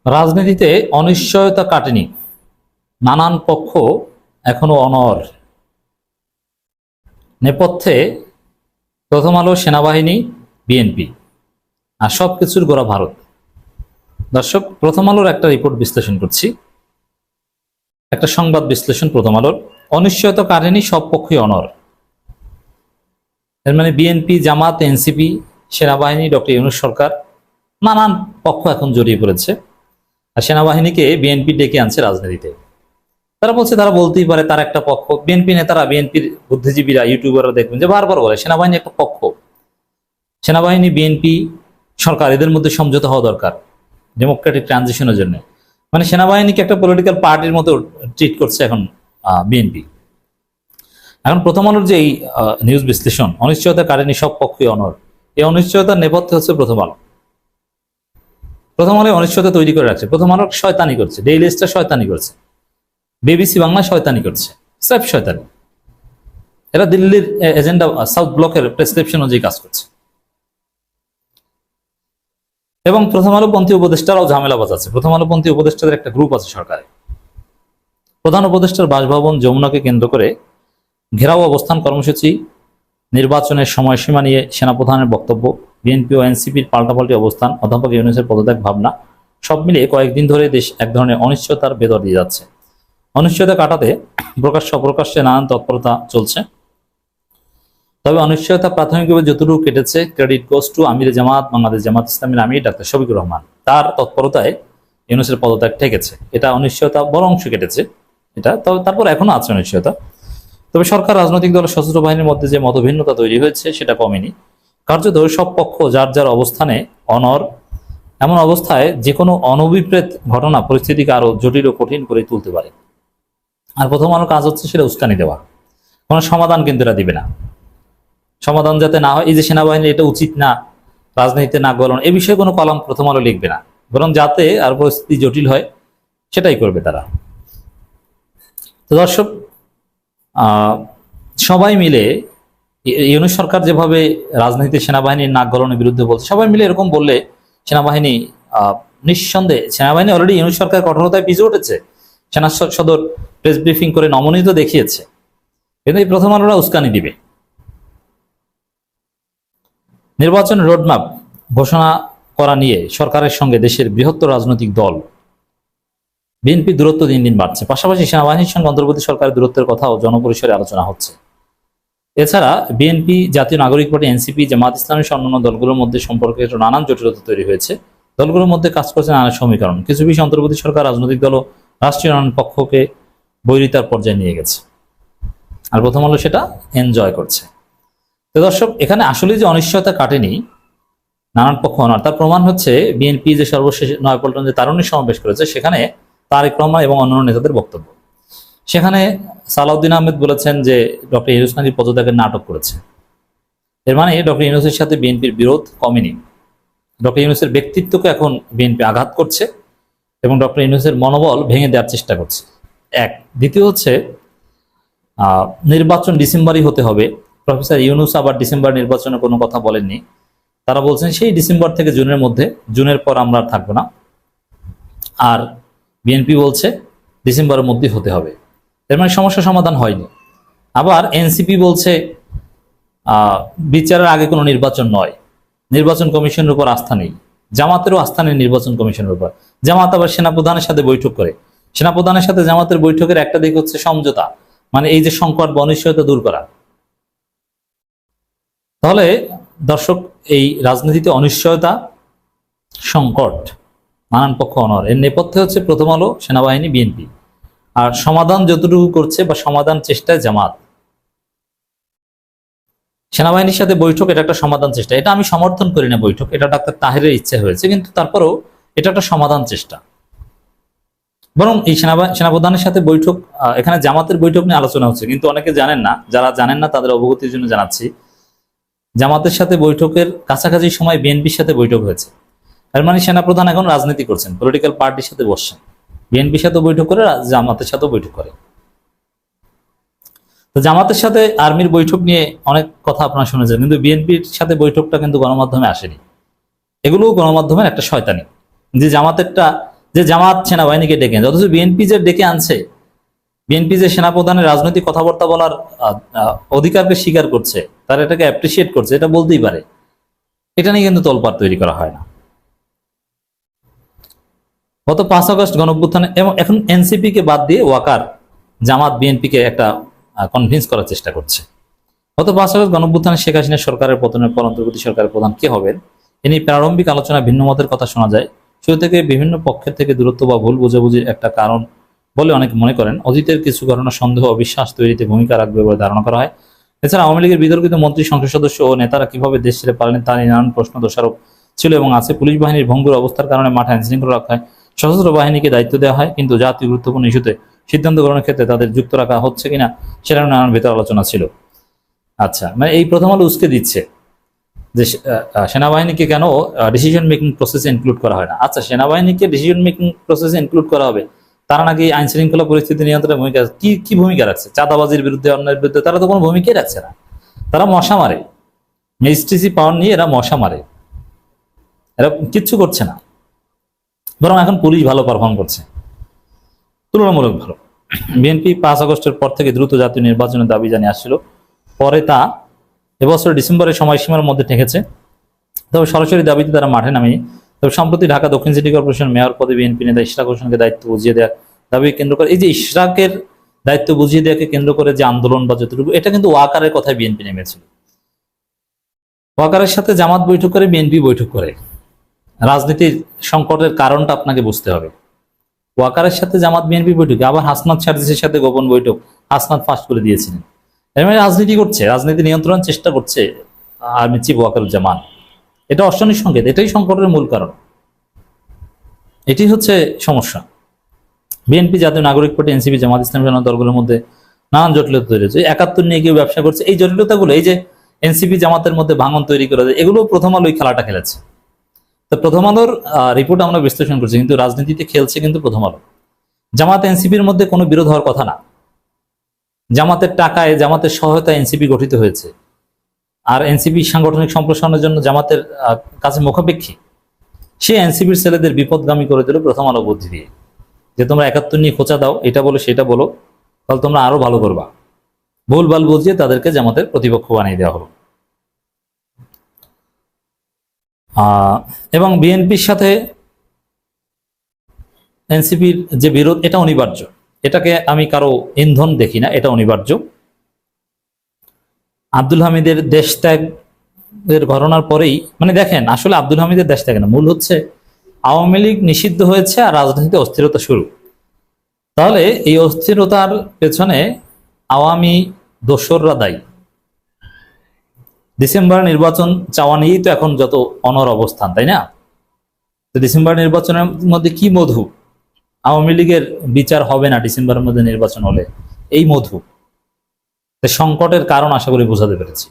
রাজনীতিতে অনিশ্চয়তা কাটেনি, নানান পক্ষ এখনো অনড়। নেপথ্যে প্রথম আলো, সেনাবাহিনী, বিএনপি আর সবকিছুর গোড়া ভারত। দর্শক, প্রথম আলোর একটা রিপোর্ট বিশ্লেষণ করছি, একটা সংবাদ বিশ্লেষণ প্রথম আলোর। অনিশ্চয়তা কাটেনি, সব পক্ষই অনড়। এর মানে বিএনপি, জামাত, এনসিপি, সেনাবাহিনী, ডক্টর ইউনূস সরকার, নানান পক্ষ এখন জড়িয়ে পড়েছে। আর সেনাবাহিনীকে বিএনপি ডেকে আনছে রাজনীতিতে। তারা বলছে, তারা বলতেই পারে তার একটা পক্ষ। বিএনপি নেতারা, বিএনপির বুদ্ধিজীবীরা, ইউটিউবাররা দেখবেন যে বারবার বলে সেনাবাহিনী একটা পক্ষ। সেনাবাহিনী, বিএনপি, সরকার, এদের মধ্যে সমঝোতা হওয়া দরকার ডেমোক্রেটিক ট্রানজিশনের জন্য। মানে সেনাবাহিনীকে একটা পলিটিক্যাল পার্টির মতো ট্রিট করছে এখন বিএনপি। এখন প্রথম আলোর যে এই নিউজ বিশ্লেষণ, অনিশ্চয়তা কাটেনি, সব পক্ষই অনড়, এই অনিশ্চয়তার নেপথ্যে হচ্ছে প্রথম আলো। প্রথম আলো অনিশ্চয়তা তৈরি করে রাখছে। প্রথম আলো শয়তানি করছে, ডেইলি স্টার শয়তানি করছে, বিবিসি বাংলা শয়তানি করছে, স্রেফ শয়তানি। এরা দিল্লির এজেন্ডা, সাউথ ব্লকের প্রেসক্রিপশন অনুযায়ী কাজ করছে। এবং প্রথম আলোপন্থী উপদেষ্টারাও ঝামেলা বাজাচ্ছে। প্রথম আলোপন্থী উপদেষ্টাদের একটা গ্রুপ আছে সরকারে। প্রধান উপদেষ্টার বাসভবন যমুনাকে কেন্দ্র করে ঘেরাও অবস্থান কর্মসূচি, নির্বাচনের সময়সীমা নিয়ে সেনাপ্রধানের বক্তব্য, বিএনপি ও এনসিপির পাল্টাপাল্টি অবস্থান, অধ্যাপক ইউনূসের পদত্যাগ ভাবনা, সব মিলিয়ে কয়েকদিন ধরে দেশ এক ধরনের অনিশ্চয়তার ভেতর দিয়ে যাচ্ছে। অনিশ্চয়তা কাটাতে প্রকাশ্যে অপ্রকাশ্যে নানান তৎপরতা চলছে। তবে অনিশ্চয়তা প্রাথমিকভাবে যতটুকু কেটেছে, ক্রেডিট গোস টু আমির জামাত, বাংলাদেশ জামাত ইসলামীর আমির ডাক্তার শফিকুর রহমান। তার তৎপরতায় ইউনূসের পদত্যাগ ঠেকেছে। এটা অনিশ্চয়তা বড় অংশ কেটেছে, এটা তারপর এখনো আছে অনিশ্চয়তা। তবে সরকার, রাজনৈতিক দল, সশস্ত্র বাহিনীর মধ্যে যে মতভিন্নতা তৈরি হয়েছে সেটা কমেনি। কার্যত সব পক্ষ যার যার অবস্থানে অনড়। এমন অবস্থায় যে কোনো অনভিপ্রেত ঘটনা পরিস্থিতিকে আরো জটিল ও কঠিন করে তুলতে পারে। আর প্রথম আলোর কাজ হচ্ছে সেটা উস্কানি দেওয়া। কোনো সমাধান কিন্তু এরা দিবে না। সমাধান যাতে না হয়, এই যে সেনাবাহিনী এটা উচিত না, রাজনীতিতে নাক গলানো, এই বিষয়ে কোনো কলম প্রথম আলো লিখবে না, বরং যাতে আর পরিস্থিতি জটিল হয় সেটাই করবে তারা। তো দর্শক, সবাই মিলে ইউনূস সরকার যেভাবে রাজনীতিতে সেনাবাহিনীর নাক গলানোর বিরুদ্ধে বলছে, সবাই মিলে এরকম বললে সেনাবাহিনী নিঃসন্দেহে, সেনাবাহিনী অলরেডি ইউনূস সরকার কঠোরতায় পিছু উঠেছে। সেনা সদর প্রেস ব্রিফিং করে নমনীয় দেখিয়েছে, কিন্তু এই প্রথম আলোরা উস্কানি দিবে। নির্বাচন রোডম্যাপ ঘোষণা করা নিয়ে সরকারের সঙ্গে দেশের বৃহত্তর রাজনৈতিক দল বিএনপি দূরত্ব দিন দিন বাড়ছে। পাশাপাশি সেনাবাহিনীর সঙ্গে অন্তর্বর্তী সরকারের দূরত্বের কথাও জনপরিসরে আলোচনা হচ্ছে। এছাড়া বিএনপি, জাতীয় নাগরিক পার্টি, এনসিপি, জামাত ইসলামী সহ অন্যান্য দলগুলোর মধ্যে সম্পর্কে নানান জটিলতা তৈরি হয়েছে। দলগুলোর মধ্যে কাজ করছে নানা সমীকরণ। কিছু বিষয় অন্তর্বর্তী সরকার, রাজনৈতিক দল ও রাষ্ট্রীয় নানান পক্ষকে বৈরিতার পর্যায়ে নিয়ে গেছে। আর প্রথম আলো সেটা এনজয় করছে। তো দর্শক, এখানে আসলে যে অনিশ্চয়তা কাটেনি, নানান পক্ষ অনড়, তার প্রমাণ হচ্ছে বিএনপি যে সর্বশেষ নয়াপল্টন যে তারুণ্যের সমাবেশ করেছে, সেখানে তারেক রহমান এবং অন্যান্য নেতাদের বক্তব্য। সেখানে সালাউদ্দিন আহমেদ বলেছেন যে ডক্টর ইউনূস নাকি পদত্যাগের নাটক করেছে। এর মানে ডক্টর ইউনূসের সাথে বিএনপির বিরোধ কমেনি। ডক্টর ইউনূসের ব্যক্তিত্বকে এখন বিএনপি আঘাত করছে এবং ডক্টর ইউনূসের মনোবল ভেঙে দেওয়ার চেষ্টা করছে। এক। দ্বিতীয় হচ্ছে, নির্বাচন ডিসেম্বরই হতে হবে। প্রফেসর ইউনূস আবার ডিসেম্বর নির্বাচনে কোনো কথা বলেননি। তারা বলছেন সেই ডিসেম্বর থেকে জুনের মধ্যে, জুনের পর আমরা আর থাকবো না। আর বিএনপি বলছে ডিসেম্বরের মধ্যেই হতে হবে। এর মানে সমস্যা সমাধান হয়নি। আবার এনসিপি বলছে বিচারের আগে কোনো নির্বাচন নয়, নির্বাচন কমিশনের উপর আস্থা নেই। জামাতেরও আস্থা নেই নির্বাচন কমিশনের উপর। জামাত আবার সেনাপ্রধানের সাথে বৈঠক করে। সেনাপ্রধানের সাথে জামাতের বৈঠকের একটা দিক হচ্ছে সমঝোতা, মানে এই যে সংকট বা অনিশ্চয়তা দূর করা। তাহলে দর্শক, এই রাজনীতিতে অনিশ্চয়তা, সংকট, নানান পক্ষ অনড়, এর নেপথ্যে হচ্ছে প্রথম আলো, সেনাবাহিনী, বিএনপি। আর সমাধান যতটুকু করছে বা সমাধান চেষ্টায় জামাত। সেনাবাহিনীর সাথে বৈঠক এটা একটা সমাধান চেষ্টা, এটা আমি সমর্থন করি না বৈঠক, এটা ডাক্তার তাহেরের ইচ্ছে হয়েছে, কিন্তু তারপরেও এটা একটা সমাধান চেষ্টা। বরং এই সেনাপ্রধানের সাথে বৈঠক, এখানে জামাতের বৈঠক নিয়ে আলোচনা হচ্ছে, কিন্তু অনেকে জানেন না। যারা জানেন না তাদের অবগতির জন্য জানাচ্ছি, জামাতের সাথে বৈঠকের কাছাকাছি সময় বিএনপির সাথে বৈঠক হয়েছে। এর মানে সেনাপ্রধান এখন রাজনীতি করছেন, পলিটিক্যাল পার্টির সাথে বসছেন, বিএনপির সাথে বৈঠক করে, জামাতের সাথেও বৈঠক করে। তো জামাতের সাথে আর্মির বৈঠক নিয়ে অনেক কথা আপনারা শুনেছেন, কিন্তু বিএনপির সাথে বৈঠকটা কিন্তু গণমাধ্যমে আসেনি। এগুলোও গণমাধ্যমের একটা শয়তানি, যে জামাতেরটা যে জামাত সেনাবাহিনীকে ডেকে আনছে, অথচ বিএনপি যে ডেকে আনছে, বিএনপি যে সেনাপ্রধানের রাজনৈতিক কথাবার্তা বলার অধিকারকে স্বীকার করছে, তারা এটাকে অ্যাপ্রিসিয়েট করছে, এটা বলতেই পারে। এটা নিয়ে কিন্তু তোলপাড় তৈরি করা হয় না। গত 5 আগস্ট গণঅভ্যুত্থানে এবং এখন এনসিপি কে বাদ দিয়ে ওয়াকার জামাত বিএনপিকে একটা কনভিন্স করার চেষ্টা করছে। গত 5 আগস্ট গণঅভ্যুত্থানে শেখ হাসিনা সরকারের পতনের পর অন্তর্বর্তী সরকারের প্রধান কে হবেন এ নিয়ে প্রারম্ভিক আলোচনায় ভিন্ন মতের কথা শোনা যায়। শুরু থেকে বিভিন্ন পক্ষের থেকে দূরত্ব বা ভুল বোঝাবুঝির একটা কারণ বলে অনেকে মনে করেন। অতীতের কিছু ঘটনা সন্দেহ অবিশ্বাস তৈরিতে ভূমিকা রাখবে বলে ধারণা করা হয়। এছাড়া আওয়ামী লীগের বিতর্কিত মন্ত্রী, সংসদ সদস্য ও নেতারা কিভাবে দেশ ছেড়ে পারলেন তা নিয়ে নানান প্রশ্ন দোষারোপ ছিল এবং আছে। পুলিশ বাহিনীর ভঙ্গুর অবস্থার কারণে মাঠে আইনশৃঙ্খলা রক্ষায় সশস্ত্র বাহিনীকে দায়িত্ব দেওয়া হয়, কিন্তু জাতীয় গুরুত্বপূর্ণ ইস্যুতে সিদ্ধান্ত গ্রহণের ক্ষেত্রে তাদের যুক্ত রাখা হচ্ছে কিনা সেটা নানান ভেতর আলোচনা ছিল। আচ্ছা, মানে এই প্রথম আলো উস্কে দিচ্ছে যে সেনাবাহিনীকে কেন ডিসিশন মেকিং প্রসেসে ইনক্লুড করা হয় না। আচ্ছা, সেনাবাহিনীকে ডিসিশন মেকিং প্রসেসে ইনক্লুড করা হবে, তারা নাকি আইন শৃঙ্খলা পরিস্থিতি নিয়ন্ত্রণে ভূমিকা কি ভূমিকা রাখছে? চাঁদাবাজির বিরুদ্ধে, অন্যের বিরুদ্ধে তারা তো কোনো ভূমিকাই রাখছে না। তারা মশা মারে, ম্যাজিস্ট্রেসি পাওয়ার নিয়ে এরা মশা মারে, এরা কিচ্ছু করছে না। বরং এখন পুলিশ ভালো পারফর্ম করছে, তুলনামূলক ভালো। বিএনপি 5 আগস্টের পর থেকে দ্রুত জাতীয় নির্বাচনের দাবি জানিয়ে আসছিল, পরে তা এবছর ডিসেম্বরের সময়সীমার মধ্যে ঠেকেছে। তবে সরাসরি দাবিতে তারা মাঠে নামেনি। তবে সম্প্রতি ঢাকা দক্ষিণ সিটি কর্পোরেশন মেয়র পদে বিএনপি নেতা ইশরাক হোসেনকে দায়িত্ব বুঝিয়ে দেওয়ার দাবি কেন্দ্র করে, এই যে ইশরাকের দায়িত্ব বুঝিয়ে দেওয়াকে কেন্দ্র করে যে আন্দোলন বা যতটুকু, এটা কিন্তু ওয়াকারের কথায় বিএনপি নেমেছিল। ওয়াকারের সাথে জামাত বৈঠক করে, বিএনপি বৈঠক করে। রাজনীতির সংকটের কারণটা আপনাকে বুঝতে হবে। ওয়াকারের সাথে জামাত বিএনপি বৈঠকে আবার হাসনাত সার্জিসের সাথে গোপন বৈঠক হাসনাত ফাঁস করে দিয়েছিলেন। এর মানে রাজনীতি করছে, রাজনীতি নিয়ন্ত্রণের চেষ্টা করছে আর্মি চিফ ওয়াকারুজ্জামান। এটা অশনির সংকেত, এটাই সংকটের মূল কারণ, এটি হচ্ছে সমস্যা। বিএনপি, জাতীয় নাগরিক পার্টি, এনসিপি, জামাত ইসলামী সহ দলগুলোর মধ্যে নানান জটিলতা তৈরি হচ্ছে। 71 নিয়ে কেউ ব্যবসা করছে, এই জটিলতাগুলো, এই যে এনসিপি জামাতের মধ্যে ভাঙন তৈরি করে, এগুলো প্রথম আলো এই খেলাটা খেলেছে। তো প্রথম আলোর রিপোর্ট আমরা বিশ্লেষণ করছি, কিন্তু রাজনীতিতে খেলছে কিন্তু প্রথম আলো। জামাত এনসিপির মধ্যে কোনো বিরোধ হওয়ার কথা না। জামাতের টাকায়, জামাতের সহায়তায় এনসিপি গঠিত হয়েছে, আর এনসিপি সাংগঠনিক সম্প্রসারণের জন্য জামাতের কাছে মুখাপেক্ষী। সে এনসিপির ছেলেদের বিপদগামী করে দিল প্রথম আলো বুদ্ধি দিয়ে, যে তোমরা 71 নিয়ে খোঁচা দাও, এটা বলো সেটা বলো, তাহলে তোমরা আরো ভালো করবা। ভুলভাল বুঝিয়ে তাদেরকে জামাতের প্রতিপক্ষ বানিয়ে দেওয়া হলো। এবং বিএনপির সাথে এনসিপির যে বিরোধ, এটা অনিবার্য। এটাকে আমি কারো ইন্ধন দেখি না, এটা অনিবার্য। আব্দুল হামিদের দেশ ত্যাগের ঘটনার পরেই, মানে দেখেন, আসলে আব্দুল হামিদের দেশ ত্যাগ না, মূল হচ্ছে আওয়ামী লীগ নিষিদ্ধ হয়েছে আর রাজনীতিতে অস্থিরতা শুরু। তাহলে এই অস্থিরতার পেছনে আওয়ামী দোসররা দায়ী। ডিসেম্বর নির্বাচন চাওয়া নিয়েই তো এখন যত অনর অবস্থান, তাই না? তো ডিসেম্বর নির্বাচনের মধ্যে কি মধু, আওয়ামী লীগের বিচার হবে না ডিসেম্বরের মধ্যে নির্বাচন হলে, এই মধু। সংকটের কারণ আশা করি বোঝাতে পেরেছি।